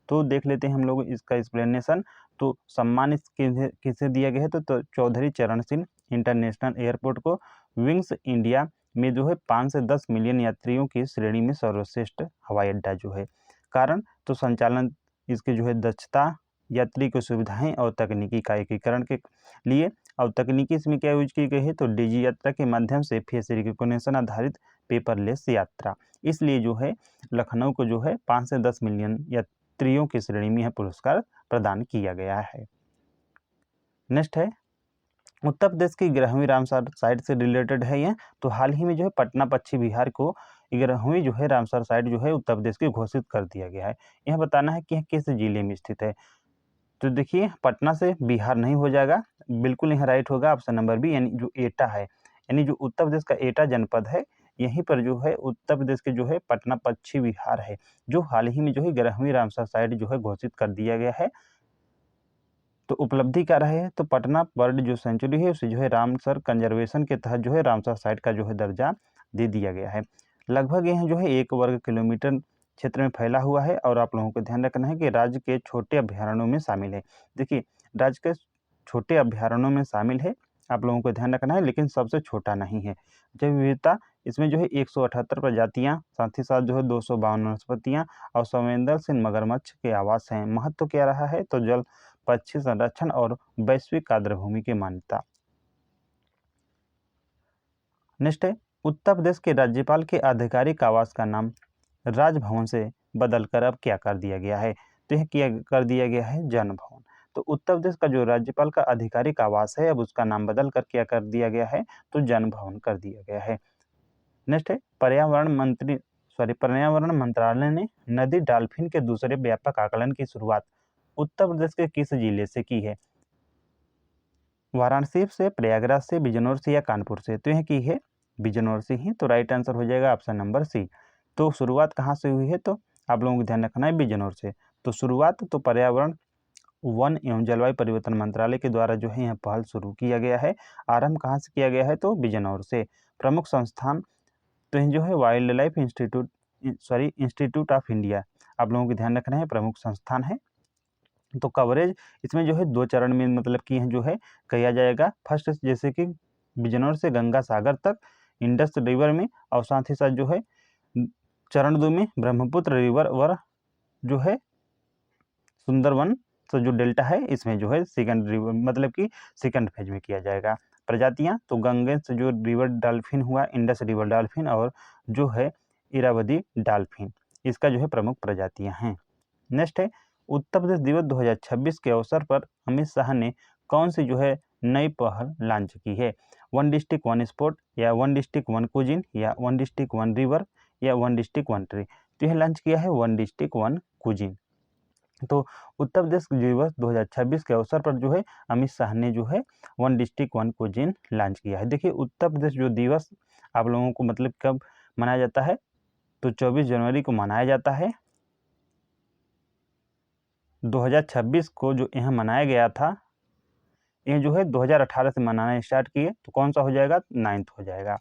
तो देख लेते हैं हम लोग इसका एक्सप्लेनेशन। तो सम्मान किसे दिया गया है तो चौधरी चरण सिंह इंटरनेशनल एयरपोर्ट को विंग्स इंडिया में जो है 5 से 10 मिलियन यात्रियों की श्रेणी में सर्वश्रेष्ठ हवाई अड्डा जो है। कारण तो संचालन इसके जो है दक्षता, यात्री की सुविधाएं और तकनीकी का एकीकरण के लिए। और तकनीकी इसमें क्या यूज की गई है तो डिजी यात्रा के माध्यम से फेस रिकॉग्निशन आधारित पेपरलेस यात्रा। इसलिए जो है लखनऊ को जो है 5 से 10 मिलियन यात्रियों की श्रेणी में यह पुरस्कार प्रदान किया गया है। नेक्स्ट है उत्तर प्रदेश की 11वीं रामसर साइट से रिलेटेड है यह। तो हाल ही में जो है पटना पश्चिम बिहार को 11वीं जो है रामसर साइट जो है उत्तर प्रदेश की घोषित कर दिया गया है। यह बताना है कि यह किस जिले में स्थित है। तो देखिए पटना से बिहार नहीं हो जाएगा, बिल्कुल यह राइट होगा ऑप्शन नंबर बी यानी जो एटा है यानी जो उत्तर प्रदेश का एटा जनपद है यहीं पर जो है उत्तर प्रदेश के जो है पटना पश्चिम बिहार है जो हाल ही में जो है 11वीं रामसर साइट जो है घोषित कर दिया गया है। तो उपलब्धि क्या रहे है तो पटना बर्ड जो सेंचुरी है उसे जो है रामसर कंजर्वेशन के तहत जो है रामसर साइट का जो है दर्जा दे दिया गया है। लगभग यह जो है 1 वर्ग किलोमीटर क्षेत्र में फैला हुआ है और आप लोगों को ध्यान रखना है कि राज्य के छोटे अभ्यारण्यों में शामिल है। देखिए राज्य के छोटे अभ्यारण्यों में शामिल है, आप लोगों को ध्यान रखना है, लेकिन सबसे छोटा नहीं है। जैव विविधता इसमें जो है 178 प्रजातियां, साथ ही साथ जो है 252 वनस्पतियां और संवेदनशील मगरमच्छ के आवास हैं। महत्व क्या रहा है तो जल पक्षी संरक्षण और वैश्विक आर्द्रभूमि की मान्यता। नेक्स्ट है उत्तर प्रदेश के राज्यपाल के आधिकारिक आवास का नाम राजभवन से बदलकर अब क्या कर दिया गया है। तो यह क्या कर दिया गया है जन भवन। तो उत्तर प्रदेश का जो राज्यपाल का आधिकारिक आवास है अब उसका नाम बदल कर क्या कर दिया गया है तो जन भवन कर दिया गया है। नेक्स्ट है पर्यावरण मंत्रालय ने नदी डॉल्फिन के दूसरे व्यापक आकलन की शुरुआत उत्तर प्रदेश के किस जिले से की है? वाराणसी से, प्रयागराज से, बिजनौर से या कानपुर से? तो यह की है बिजनौर से ही, तो राइट आंसर हो जाएगा ऑप्शन नंबर सी। तो शुरुआत कहाँ से हुई है? तो आप लोगों को ध्यान रखना है बिजनौर से। तो शुरुआत तो पर्यावरण वन एवं जलवायु परिवर्तन मंत्रालय के द्वारा जो है यह पहल शुरू किया गया है। आरंभ कहाँ से किया गया है? तो बिजनौर से। प्रमुख संस्थान तो यह जो है wild life institute of India, आप लोगों को ध्यान रखना है, प्रमुख संस्थान है। तो कवरेज इसमें जो है 2 चरण में मतलब कि जो है किया जाएगा। फर्स्ट जैसे कि बिजनौर से गंगा सागर तक इंडस रिवर में, और साथ ही साथ जो है चरण 2 में ब्रह्मपुत्र रिवर और जो है सुंदरवन तो जो डेल्टा है इसमें जो है सेकंड रिवर मतलब कि सेकंड फेज में किया जाएगा। प्रजातियां तो गंगे से जो रिवर डॉल्फिन हुआ, इंडस रिवर डॉल्फिन और जो है इरावदी डॉल्फिन, इसका जो है प्रमुख प्रजातियां हैं। नेक्स्ट है उत्तर प्रदेश दिवस 2026 के अवसर पर अमित शाह ने कौन सी जो है नई पहल लॉन्च की है? 1 डिस्ट्रिक्ट 1 स्पोर्ट, या 1 डिस्ट्रिक्ट 1 कुजिन, या 1 डिस्ट्रिक्ट 1 रिवर, या 1 डिस्ट्रिक्ट 1 ट्री? तो यह लॉन्च किया है 1 डिस्ट्रिक्ट 1 कुजिन। तो उत्तर प्रदेश दिवस 2026 के अवसर पर जो है अमित शाह ने जो है 1 डिस्ट्रिक्ट 1 कुजिन लॉन्च किया है। देखिए उत्तर प्रदेश जो दिवस आप लोगों को मतलब कब मनाया जाता है? तो 24 जनवरी को मनाया जाता है। 2026 को जो यह मनाया गया था, यह जो है 2018 से मनाना स्टार्ट किए, तो कौन सा हो जाएगा? 9th हो जाएगा।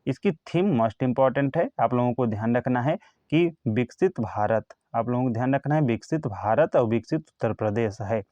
इसकी थीम मोस्ट इंपॉर्टेंट है, आप लोगों को ध्यान रखना है कि विकसित भारत, आप लोगों को ध्यान रखना है विकसित भारत और विकसित उत्तर प्रदेश है।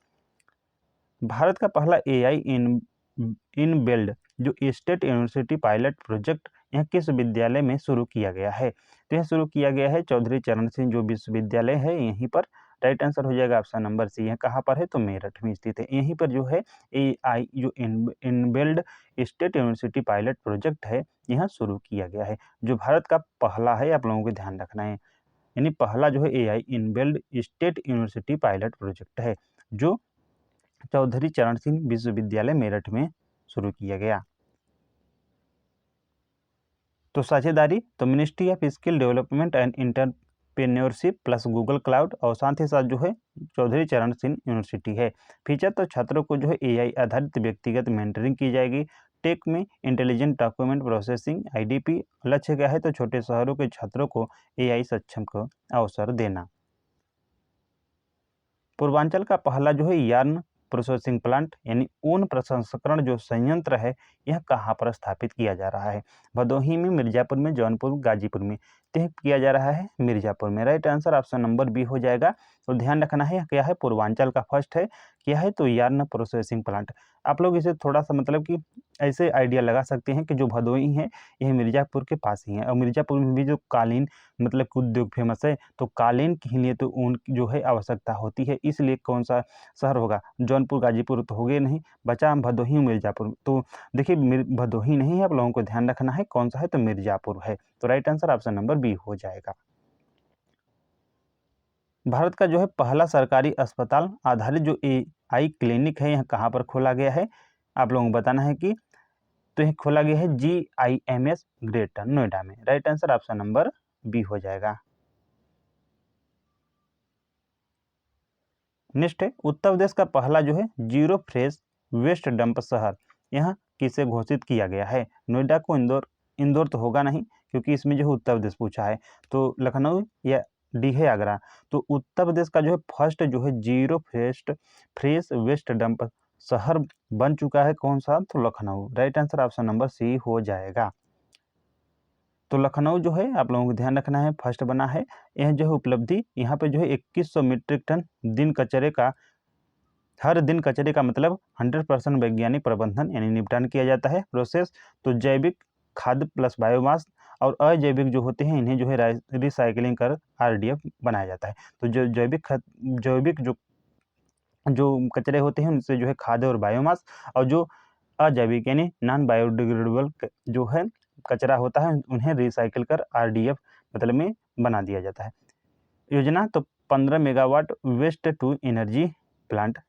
भारत का पहला एआई इन बिल्ड जो स्टेट यूनिवर्सिटी पायलट प्रोजेक्ट यह किस विद्यालय में शुरू किया गया है? तो यह शुरू किया गया है चौधरी चरण सिंह जो विश्वविद्यालय है यहीं पर। राइट आंसर हो जाएगा ऑप्शन नंबर सी। यह कहाँ पर है? तो मेरठ में स्थित है। यहीं पर जो है एआई जो in build state university pilot project है यह शुरू किया गया है, जो भारत का पहला है, आप लोगों को ध्यान रखना है। यानी पहला जो है AI in build state university pilot project है, जो चौधरी चरण सिंह विश्वविद्यालय मेरठ में शुरू किया गया। तो साझेदारी तो ministry of skill development and entrepreneurship plus Google cloud और साथ ही साथ जो है चौधरी चरण सिंह यूनिवर्सिटी है। फीचर तो छात्रों को जो है एआई आधारित व्यक्तिगत मेंटरिंग की जाएगी। टेक में इंटेलिजेंट डॉक्यूमेंट प्रोसेसिंग आईडीपी। लक्ष्य क्या है? तो छोटे शहरों के छात्रों को एआई सक्षम को अवसर देना। पूर्वांचल का पहला जो है यार्न प्रोसेसिंग प्लांट यानी ऊन प्रसंस्करण जो संयंत्र है यह कहाँ पर स्थापित किया जा रहा है? भदोही में, मिर्जापुर में, जौनपुर, गाजीपुर में? तो यह किया जा रहा है मिर्जापुर में। Right answer option number B हो जाएगा। तो ध्यान रखना है क्या है? पूर्वांचल का फर्स्ट है, क्या है? तो यार्न प्रोसेसिंग प्लांट। आप लोग इसे थोड़ा सा मतलब कि ऐसे आइडिया लगा सकते हैं कि जो भदोही है यह मिर्जापुर के पास ही है, और मिर्जापुर में भी जो कालीन मतलब कि उद्योग फेमस है, तो कालीन के लिए तो ऊन की जो है आवश्यकता होती है, इसलिए कौन सा शहर होगा? जौनपुर, गाजीपुर तो हो गए नहीं, बचा भदोही, मिर्जापुर। तो देखिए भदोही नहीं है, आप लोगों को ध्यान रखना है कौन सा है? तो मिर्जापुर है। तो right answer option number B हो जाएगा। भारत का जो है पहला सरकारी अस्पताल आधारित जो एआई क्लिनिक है यह कहाँ पर खोला गया है? आप लोगों को बताना है कि तो यह खोला गया है जीआईएमएस ग्रेटर नोएडा में। Right answer option number B हो जाएगा। नेक्स्ट है उत्तर प्रदेश का पहला जो है जीरो फ्रेश वेस्ट डंप शहर यह किसे घोषित किया गया है? नोएडा को, इंदौर तो होगा नहीं क्योंकि इसमें जो है उत्तर प्रदेश पूछा है, तो लखनऊ या डी है आगरा? तो उत्तर प्रदेश का जो है फर्स्ट जो है जीरो फ्रेश वेस्ट डंप शहर बन चुका है, कौन सा? तो Lucknow. Right answer option number C हो जाएगा। तो लखनऊ जो है आप लोगों को ध्यान रखना है फर्स्ट बना है। यह जो है उपलब्धि यहाँ पे जो है 2100 मीट्रिक टन दिन कचरे का हर दिन कचरे का मतलब 100% वैज्ञानिक प्रबंधन यानी निपटान किया जाता है। प्रोसेस तो जैविक खाद्य प्लस बायोमास और अजैविक जो होते हैं इन्हें जो है रिसाइकलिंग कर आरडीएफ बनाया जाता है। तो जो जैविक जो जो कचरे होते हैं उनसे जो है खाद्य और बायोमास, और जो अजैविक यानी नॉन बायोडिग्रेडेबल जो है कचरा होता है उन्हें रिसाइकिल कर आरडीएफ मतलब में बना दिया जाता है। योजना तो 15 megawatt waste to energy plant.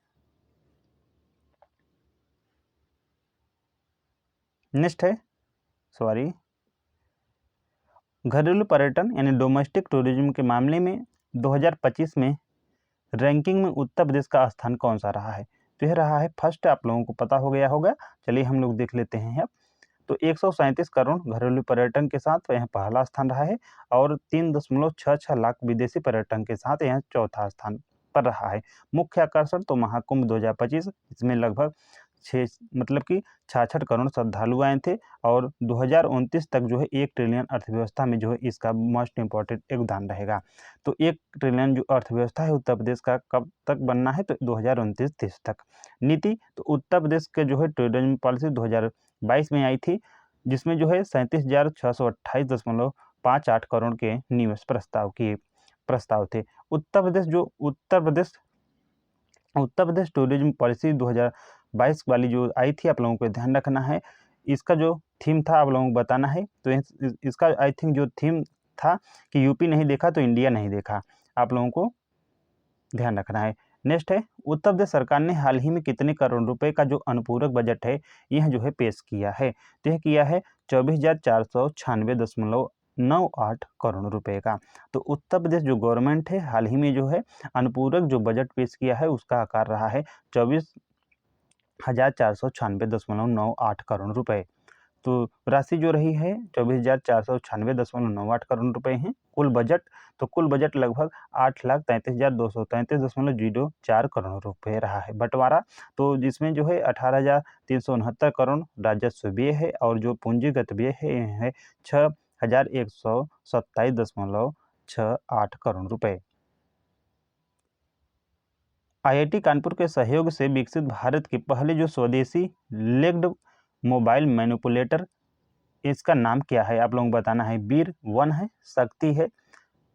Next है सॉरी घरेलू पर्यटन यानी डोमेस्टिक टूरिज्म के मामले में 2025 में रैंकिंग में उत्तर प्रदेश का स्थान कौन सा रहा है? तो यह रहा है फर्स्ट, आप लोगों को पता हो गया होगा। चलिए हम लोग देख लेते हैं अब। तो 137 करोड़ घरेलू पर्यटन के साथ यह पहला स्थान रहा है और 3.66 लाख विदेशी पर्यटन के साथ यह चौथा स्थान पर रहा है। मुख्य आकर्षण तो महाकुंभ 2025, इसमें लगभग 66 करोड़ श्रद्धालु आए थे और 2029 तक जो है 1 ट्रिलियन अर्थव्यवस्था में जो है इसका मोस्ट इम्पोर्टेंट योगदान रहेगा। तो 1 ट्रिलियन जो अर्थव्यवस्था है उत्तर प्रदेश का कब तक बनना है? तो 2029-30 तक। नीति तो उत्तर प्रदेश के जो है टूरिज्म पॉलिसी 2022 में आई थी, जिसमें जो है 37,628.58 करोड़ के निवेश प्रस्ताव थे। उत्तर प्रदेश टूरिज्म पॉलिसी 2022 वाली जो आई थी, आप लोगों को ध्यान रखना है। इसका जो थीम था आप लोगों को बताना है। तो इसका आई थिंक जो थीम था कि यूपी नहीं देखा तो इंडिया नहीं देखा, आप लोगों को ध्यान रखना है। नेक्स्ट है, उत्तर प्रदेश सरकार ने हाल ही में कितने करोड़ रुपए का जो अनुपूरक बजट है यह जो है पेश किया है? तो यह किया है 24,496.98 करोड़ रुपए का। तो उत्तर प्रदेश जो गवर्नमेंट है हाल ही में जो है अनुपूरक जो बजट पेश किया है उसका आकार रहा है 24,496.98 करोड़ रुपए। तो राशि जो रही है 24,496.98 करोड़ रुपए है। कुल बजट लगभग 8,33,233.04 करोड़ रुपए रहा है। बंटवारा तो जिसमें जो है 18,369 करोड़ राजस्व व्यय है और जो पूंजीगत व्यय है 6,127.68 करोड़ रुपए। IIT कानपुर के सहयोग से विकसित भारत की पहली जो स्वदेशी लेग्ड मोबाइल मैनिपुलेटर, इसका नाम क्या है? आप लोगों को बताना है। वीर 1 है, शक्ति है,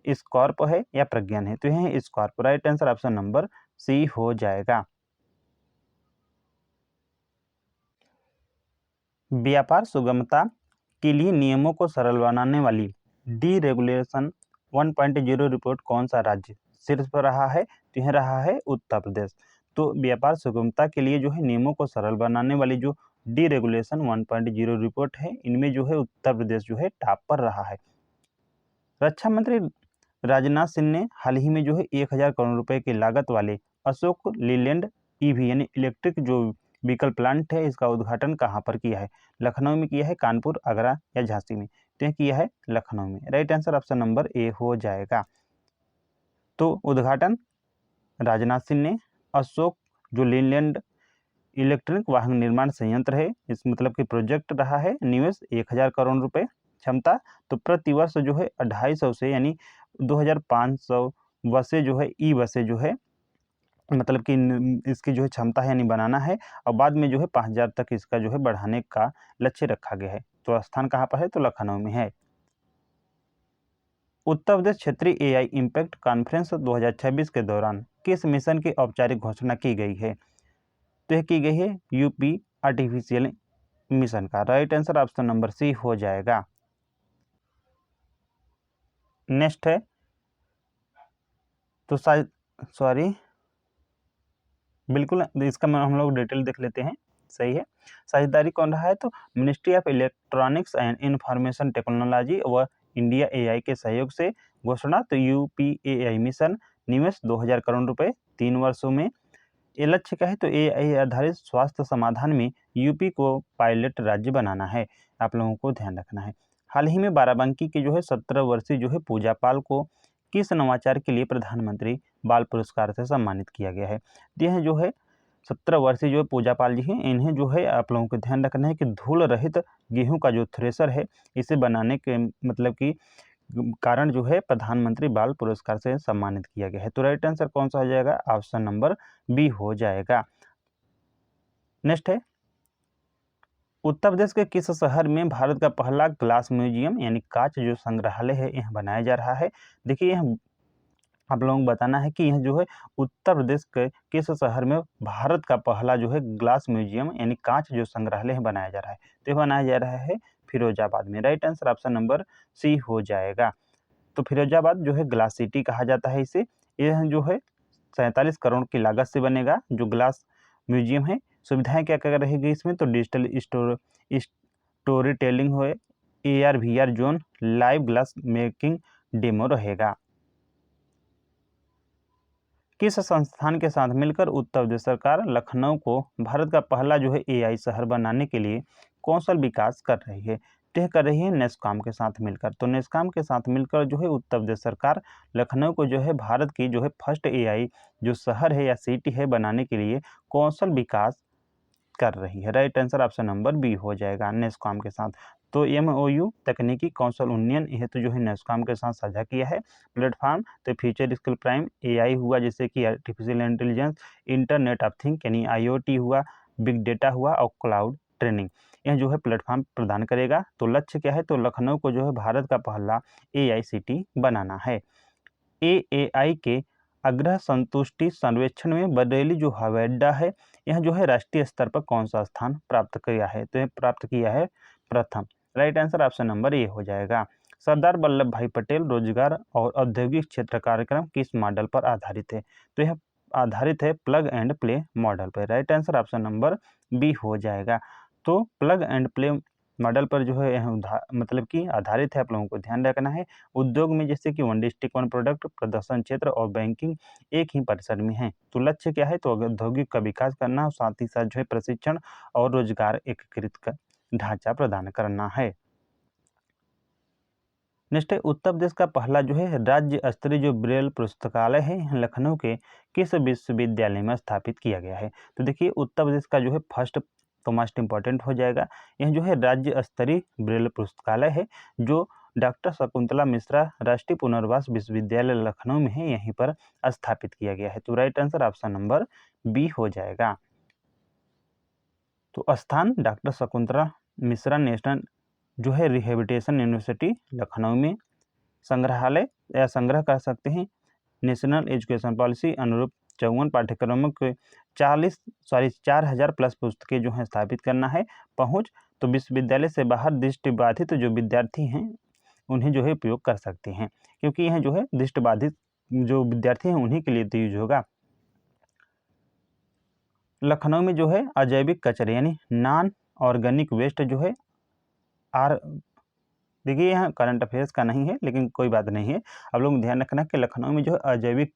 स्कॉर्प है या प्रज्ञान है? तो यह स्कॉर्प। Right answer option number C हो जाएगा। व्यापार सुगमता के लिए नियमों को सरल बनाने वाली डीरेगुलेशन 1.0 रिपोर्ट कौन सा राज्य शीर्ष पर रहा है? तो यह रहा है उत्तर प्रदेश। तो व्यापार सुगमता के लिए जो है नियमों को सरल बनाने वाली जो डीरेगुलेशन 1.0 रिपोर्ट है, इनमें जो है उत्तर प्रदेश जो है टॉप पर रहा है। रक्षा मंत्री राजनाथ सिंह ने हाल ही में जो है 1,000 करोड़ रुपए की लागत वाले अशोक लीलैंड ईवी यानी इलेक्ट्रिक जो व्हीकल प्लांट है, इसका उद्घाटन कहाँ पर किया है? लखनऊ में किया है, कानपुर, आगरा या झांसी में? तो किया है लखनऊ में। Right answer option number A हो जाएगा। तो उद्घाटन राजनाथ सिंह ने अशोक जो लीलैंड इलेक्ट्रिक वाहन निर्माण संयंत्र है, इस मतलब कि प्रोजेक्ट रहा है। निवेश 1,000 करोड़ रुपए। क्षमता तो प्रति वर्ष जो है 250 से यानी 2,500 बसें जो है ई बसें जो है मतलब कि इसकी जो है क्षमता है यानी बनाना है और बाद में जो है 5,000 तक इसका जो है बढ़ाने का लक्ष्य रखा गया है। तो स्थान कहाँ पर है? तो लखनऊ में है। उत्तर प्रदेश क्षेत्रीय AI इम्पैक्ट कॉन्फ्रेंस 2026 के दौरान किस मिशन की औपचारिक घोषणा की गई है? तो यह की गई है यूपी आर्टिफिशियल मिशन का। Right answer option number C हो जाएगा। नेक्स्ट है, तो बिल्कुल इसका हम लोग डिटेल देख लेते हैं। सही है। साझेदारी कौन रहा है? तो ministry of electronics and information technology व इंडिया AI के सहयोग से घोषणा। तो UPAI मिशन, निवेश 2,000 करोड़ रुपए 3 वर्षों में। ये लक्ष्य क्या है? तो AI आधारित स्वास्थ्य समाधान में यूपी को पायलट राज्य बनाना है, आप लोगों को ध्यान रखना है। हाल ही में बाराबंकी के जो है 17 वर्षीय जो है पूजा पाल को किस नवाचार के लिए प्रधानमंत्री बाल पुरस्कार से सम्मानित किया गया है? यह जो है 17 वर्षीय जो है पूजा पाल जी हैं, इन्हें जो है आप लोगों को ध्यान रखना है कि धूल रहित गेहूं का जो थ्रेसर है, इसे बनाने के मतलब कि कारण जो है प्रधानमंत्री बाल पुरस्कार से सम्मानित किया गया है। तो राइट आंसर कौन सा हो जाएगा? ऑप्शन नंबर बी हो जाएगा। नेक्स्ट है, उत्तर प्रदेश के किस शहर में भारत का पहला ग्लास म्यूजियम यानी कांच जो संग्रहालय है यह बनाया जा रहा है? देखिए, यह आप लोगों को बताना है कि यह जो है उत्तर प्रदेश के किस शहर में भारत का पहला जो है ग्लास म्यूजियम यानी कांच जो संग्रहालय है बनाया जा रहा है? तो यह बनाया जा रहा है फिरोजाबाद में। Right answer option number C हो जाएगा। तो फिरोजाबाद जो है ग्लास सिटी कहा जाता है इसे। यह जो है 47 करोड़ की लागत से बनेगा जो ग्लास म्यूजियम है। सुविधाएं क्या क्या रहेगी इसमें? तो digital story telling AR VR zone live glass making demo रहेगा। किस संस्थान के साथ मिलकर उत्तर प्रदेश सरकार लखनऊ को भारत का पहला जो है AI शहर बनाने के लिए कौशल विकास कर रही है? तो यह कर रही है नेस्कॉम के साथ मिलकर। तो नेस्कॉम के साथ मिलकर जो है उत्तर प्रदेश सरकार लखनऊ को जो है भारत की जो है फर्स्ट AI जो शहर है या सिटी है बनाने के लिए कौशल विकास कर रही है। Right answer option number B हो जाएगा, नेस्कॉम के साथ। तो MOU तकनीकी कौशल उन्नयन हेतु जो है नेस्कॉम के साथ साझा किया है। प्लेटफॉर्म तो फ्यूचर स्किल प्राइम AI हुआ, जैसे कि artificial intelligence, internet of thing यानी IoT हुआ, बिग डेटा हुआ और क्लाउड ट्रेनिंग, यह जो है प्लेटफॉर्म प्रदान करेगा। तो लक्ष्य क्या है? तो लखनऊ को जो है भारत का पहला AI सिटी बनाना है। AAI के आग्रह संतुष्टि सर्वेक्षण में बरेली जो हवाई अड्डा है, यह जो है राष्ट्रीय स्तर पर कौन सा स्थान प्राप्त किया है? तो यह प्राप्त किया है प्रथम। Right answer option number A हो जाएगा। सरदार वल्लभ भाई पटेल रोजगार और औद्योगिक क्षेत्र कार्यक्रम किस मॉडल पर आधारित है? तो यह आधारित है प्लग एंड प्ले मॉडल पर। Right answer option number B हो जाएगा। तो प्लग एंड प्ले मॉडल पर जो है यह मतलब कि आधारित है, आप लोगों को ध्यान रखना है। उद्योग में जैसे कि वन डिस्ट्रिक्ट वन प्रोडक्ट, प्रदर्शन क्षेत्र और बैंकिंग एक ही परिसर में है। तो लक्ष्य क्या है? तो औद्योगिक का विकास करना और साथ ही साथ जो है प्रशिक्षण और रोजगार एकीकृत कर ढांचा प्रदान करना है। नेक्स्ट है उत्तर प्रदेश का पहला जो है राज्य स्तरीय जो ब्रेल पुस्तकालय है लखनऊ के किस विश्वविद्यालय में स्थापित किया गया है? तो देखिए उत्तर प्रदेश का जो है फर्स्ट तो मोस्ट इम्पॉर्टेंट हो जाएगा। यह जो है राज्य स्तरीय ब्रेल पुस्तकालय है जो डॉक्टर शकुंतला मिश्रा राष्ट्रीय पुनर्वास विश्वविद्यालय लखनऊ में है, यहीं पर स्थापित किया गया है। तो right answer option number B हो जाएगा। तो स्थान डॉक्टर शकुंतला मिश्रा नेशनल जो है रिहेबिलिटेशन यूनिवर्सिटी लखनऊ में। संग्रहालय या संग्रह कर सकते हैं नेशनल एजुकेशन पॉलिसी अनुरूप 54 पाठ्यक्रमों के 4,000 प्लस पुस्तकें जो हैं स्थापित करना है। पहुंच तो विश्वविद्यालय से बाहर दृष्टिबाधित जो विद्यार्थी हैं उन्हें जो है उपयोग कर सकते हैं, क्योंकि यह जो है दृष्टिबाधित जो विद्यार्थी हैं उन्हीं के लिए तो यूज होगा। लखनऊ में जो है अजैविक कचरे यानी नॉन ऑर्गेनिक वेस्ट जो है देखिए यहाँ करंट अफेयर्स का नहीं है लेकिन कोई बात नहीं है। आप लोग ध्यान रखना कि लखनऊ में जो है अजैविक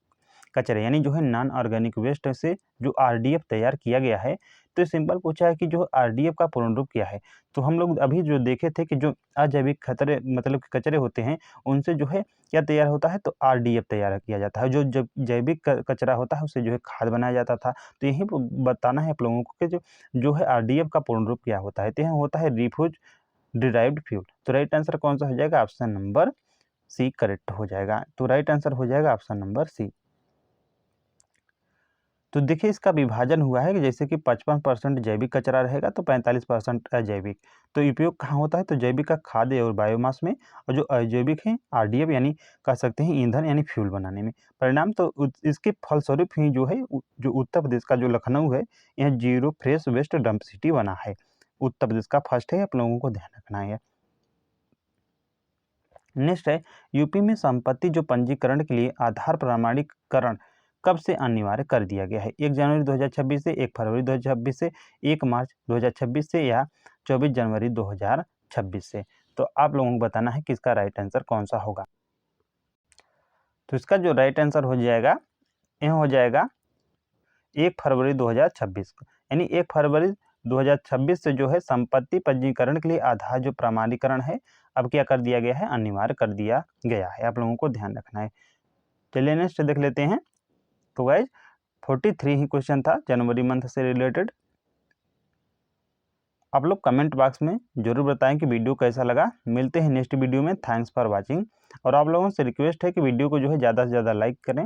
कचरे यानी जो है नॉन ऑर्गेनिक वेस्ट से जो RDF तैयार किया गया है। तो सिंपल पूछा है कि जो RDF का पूर्ण रूप क्या है? तो हम लोग अभी जो देखे थे कि जो अजैविक खतरे मतलब कि कचरे होते हैं उनसे जो है क्या तैयार होता है? तो RDF तैयार किया जाता है। जो जैविक कचरा होता है उससे जो है खाद बनाया जाता था। तो यही बताना है आप लोगों को कि जो है RDF का पूर्ण रूप क्या होता है? तो यहाँ होता है रिफ्यूज डिराइव्ड फ्यूल। तो राइट आंसर कौन सा हो जाएगा? ऑप्शन नंबर सी करेक्ट हो जाएगा। तो राइट आंसर हो जाएगा ऑप्शन नंबर सी। तो देखिए इसका विभाजन हुआ है कि जैसे कि 55% जैविक कचरा रहेगा तो 45% अजैविक। तो उपयोग कहाँ होता है? तो जैविक का खाद्य और बायोमास में, और जो अजैविक है RDF यानी कह सकते हैं ईंधन यानी फ्यूल बनाने में। परिणाम तो इसके फलस्वरूप ही जो है जो उत्तर प्रदेश का जो लखनऊ है यह zero fresh waste dump city बना है। उत्तर प्रदेश का फर्स्ट है, आप लोगों को ध्यान रखना है। नेक्स्ट है यूपी में संपत्ति जो पंजीकरण के लिए आधार प्रमाणीकरण कब से अनिवार्य कर दिया गया है? 1 जनवरी 2026 से, 1 फरवरी 2026 से, 1 मार्च 2026 से या 24 जनवरी 2026 से? तो आप लोगों को बताना है कि इसका राइट आंसर कौन सा होगा। तो इसका जो राइट आंसर हो जाएगा यह हो जाएगा 1 फरवरी 2026 को, यानी 1 फरवरी 2026 से जो है संपत्ति पंजीकरण के लिए आधार जो प्रमाणीकरण है अब क्या कर दिया गया है? अनिवार्य कर दिया गया है। आप लोगों को ध्यान रखना है। चलिए नेक्स्ट देख लेते हैं। तो गाइज 43 ही क्वेश्चन था जनवरी मंथ से रिलेटेड। आप लोग कमेंट बॉक्स में जरूर बताएं कि वीडियो कैसा लगा। मिलते हैं नेक्स्ट वीडियो में। Thanks for watching. और आप लोगों से रिक्वेस्ट है कि वीडियो को जो है ज़्यादा से ज़्यादा लाइक करें